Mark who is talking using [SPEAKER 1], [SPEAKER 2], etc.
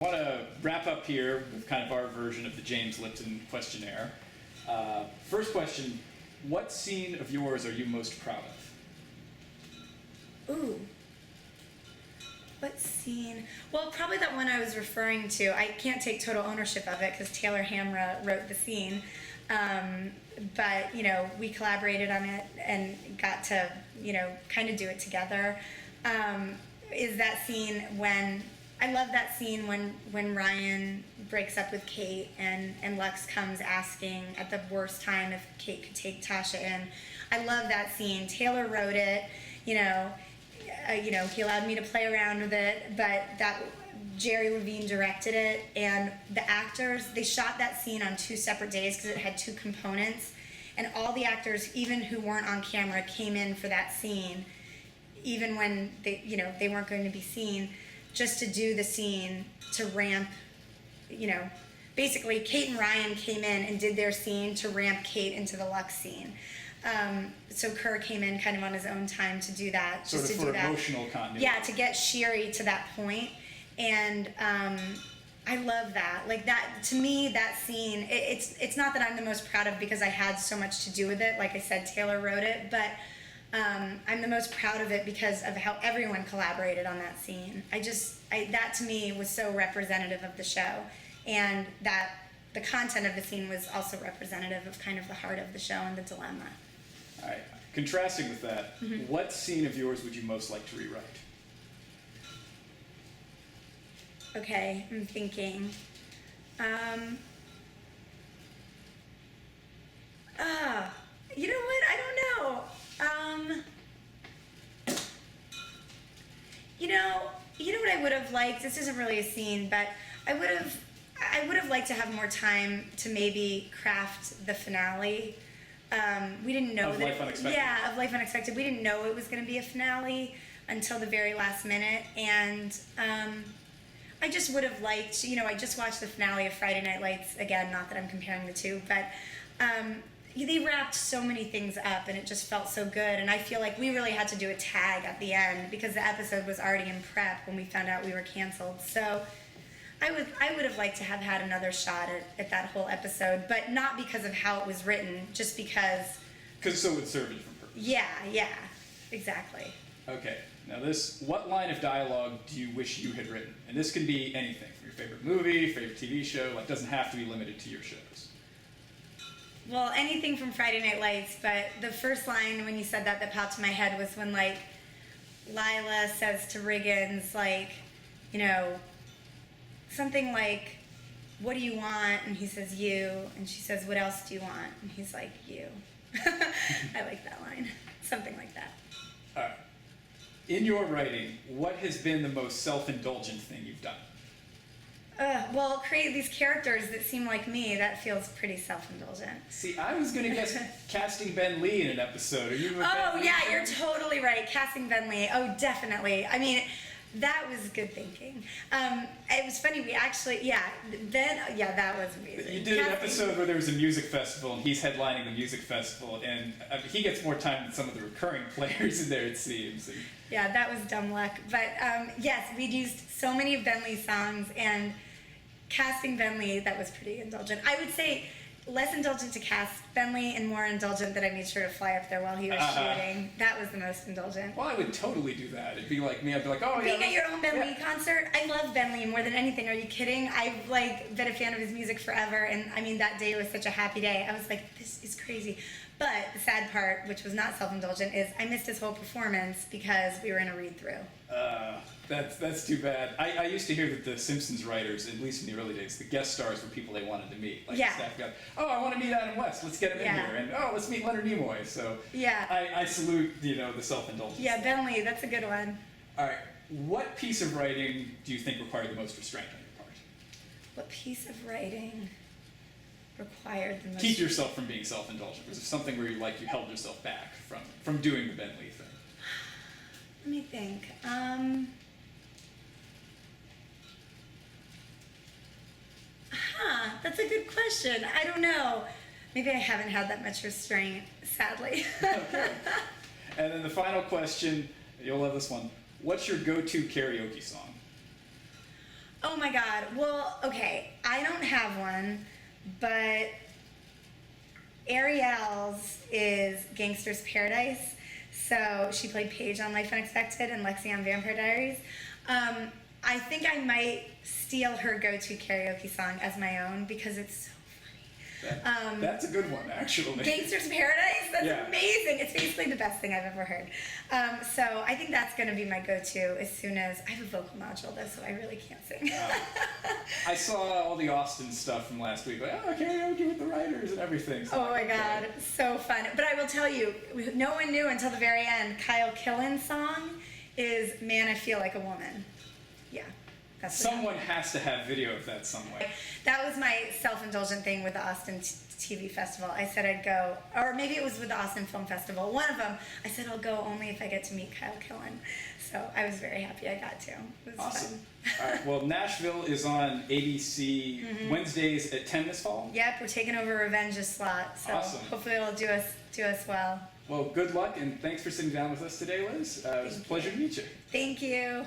[SPEAKER 1] I want to wrap up here with kind of our version of the James Lipton questionnaire. First question, what scene of yours are you most proud of?
[SPEAKER 2] Ooh. What scene? Well, probably that one I was referring to. I can't take total ownership of it because Taylor Hamra wrote the scene. But, we collaborated on it and got to, kind of do it together. Is that scene when... I love that scene when Ryan breaks up with Kate and Lux comes asking at the worst time if Kate could take Tasha in. I love that scene. Taylor wrote it, he allowed me to play around with it, but Jerry Levine directed it, and the actors, they shot that scene on 2 separate days because it had 2 components, and all the actors, even who weren't on camera, came in for that scene, even when they weren't going to be seen, just to do the scene, to ramp, basically Kate and Ryan came in and did their scene to ramp Kate into the Lux scene. So Kerr came in kind of on his own time to do that.
[SPEAKER 1] Sort
[SPEAKER 2] just
[SPEAKER 1] of
[SPEAKER 2] to
[SPEAKER 1] for
[SPEAKER 2] do that.
[SPEAKER 1] Emotional continuity.
[SPEAKER 2] Yeah, to get Sherry to that point. And I love that. Like that, to me, that scene, it's not that I'm the most proud of because I had so much to do with it. Like I said, Taylor wrote it, but I'm the most proud of it because of how everyone collaborated on that scene. That to me was so representative of the show, and that the content of the scene was also representative of kind of the heart of the show and the dilemma.
[SPEAKER 1] All right. Contrasting with that, what scene of yours would you most like to rewrite?
[SPEAKER 2] Okay, I'm thinking. You know what? I don't know. You know what I would have liked? This isn't really a scene, but I would have liked to have more time to maybe craft the finale. We didn't know
[SPEAKER 1] of Life Unexpected.
[SPEAKER 2] Yeah, of Life Unexpected. We didn't know it was going to be a finale until the very last minute, and I just would have liked. I just watched the finale of Friday Night Lights again. Not that I'm comparing the two, but they wrapped so many things up, and it just felt so good. And I feel like we really had to do a tag at the end because the episode was already in prep when we found out we were canceled. So I would have liked to have had another shot at that whole episode, but not because of how it was written, just because.
[SPEAKER 1] Because so it would serve a different purpose.
[SPEAKER 2] Yeah, exactly.
[SPEAKER 1] Okay. Now what line of dialogue do you wish you had written? And this can be anything, from your favorite movie, favorite TV show. It doesn't have to be limited to your shows.
[SPEAKER 2] Well, anything from Friday Night Lights, but the first line when you said that popped in my head was when, Lila says to Riggins, something like, "What do you want?" And he says, "You." And she says, "What else do you want?" And he's like, "You." I like that line. Something like that.
[SPEAKER 1] All right. In your writing, what has been the most self-indulgent thing you've done?
[SPEAKER 2] Well, create these characters that seem like me. That feels pretty self-indulgent.
[SPEAKER 1] See, I was going to guess casting Ben Lee in an episode. Are you a Ben Lee fan?
[SPEAKER 2] You're totally right. Casting Ben Lee. Oh, definitely. I mean, that was good thinking. It was funny. We actually, that was amazing.
[SPEAKER 1] You did an episode where there was a music festival, and he's headlining the music festival, and he gets more time than some of the recurring players in there, it seems.
[SPEAKER 2] Yeah, that was dumb luck. But yes, we'd used so many of Ben Lee's songs, and casting Ben Lee, that was pretty indulgent. I would say less indulgent to cast Ben Lee and more indulgent that I made sure to fly up there while he was shooting. That was the most indulgent.
[SPEAKER 1] Well, I would totally do that. It'd be like me. I'd be like, oh, yeah.
[SPEAKER 2] Being at your own Ben Lee concert, I love Ben Lee more than anything. Are you kidding? I've been a fan of his music forever, and I mean that day was such a happy day. I was like, this is crazy. But the sad part, which was not self-indulgent, is I missed his whole performance because we were in a read-through.
[SPEAKER 1] That's too bad. I used to hear that the Simpsons writers, at least in the early days, the guest stars were people they wanted to meet. Like the staff got, I want to meet Adam West. Let's get him in here. And let's meet Leonard Nimoy. So I salute the self-indulgence.
[SPEAKER 2] Yeah, Ben Lee, that's a good one.
[SPEAKER 1] All right. What piece of writing do you think required the most restraint on your part?
[SPEAKER 2] What piece of writing required the most...
[SPEAKER 1] Keep yourself from being self-indulgent. Was there something where you held yourself back from doing the Ben Lee thing?
[SPEAKER 2] Let me think. That's a good question. I don't know. Maybe I haven't had that much restraint, sadly.
[SPEAKER 1] Okay. And then the final question, you'll love this one. What's your go-to karaoke song?
[SPEAKER 2] Oh my God. Well, okay. I don't have one, but Ariel's is Gangster's Paradise. So she played Paige on Life Unexpected and Lexi on Vampire Diaries. I think I might steal her go-to karaoke song as my own because it's so funny.
[SPEAKER 1] That's a good one, actually.
[SPEAKER 2] Gangster's Paradise? That's
[SPEAKER 1] Yeah.
[SPEAKER 2] amazing. It's basically the best thing I've ever heard. So I think that's going to be my go-to as soon as... I have a vocal nodule, though, so I really can't sing.
[SPEAKER 1] I saw all the Austin stuff from last week. Like, karaoke with the writers and everything. So
[SPEAKER 2] Oh my God, so fun. But I will tell you, no one knew until the very end, Kyle Killen's song is Man, I Feel Like a Woman. Yeah. That's
[SPEAKER 1] Someone has to have video of that somewhere.
[SPEAKER 2] That was my self-indulgent thing with the Austin TV Festival. I said I'd go, or maybe it was with the Austin Film Festival. One of them, I said I'll go only if I get to meet Kyle Killen. So I was very happy I got to. It was
[SPEAKER 1] Awesome.
[SPEAKER 2] fun.
[SPEAKER 1] All right, well, Nashville is on ABC Wednesdays at 10 this fall.
[SPEAKER 2] Yep, we're taking over Revenge's slot, so
[SPEAKER 1] Awesome.
[SPEAKER 2] hopefully it'll do us well.
[SPEAKER 1] Well, good luck, and thanks for sitting down with us today, Liz. It was a pleasure to meet you.
[SPEAKER 2] Thank you.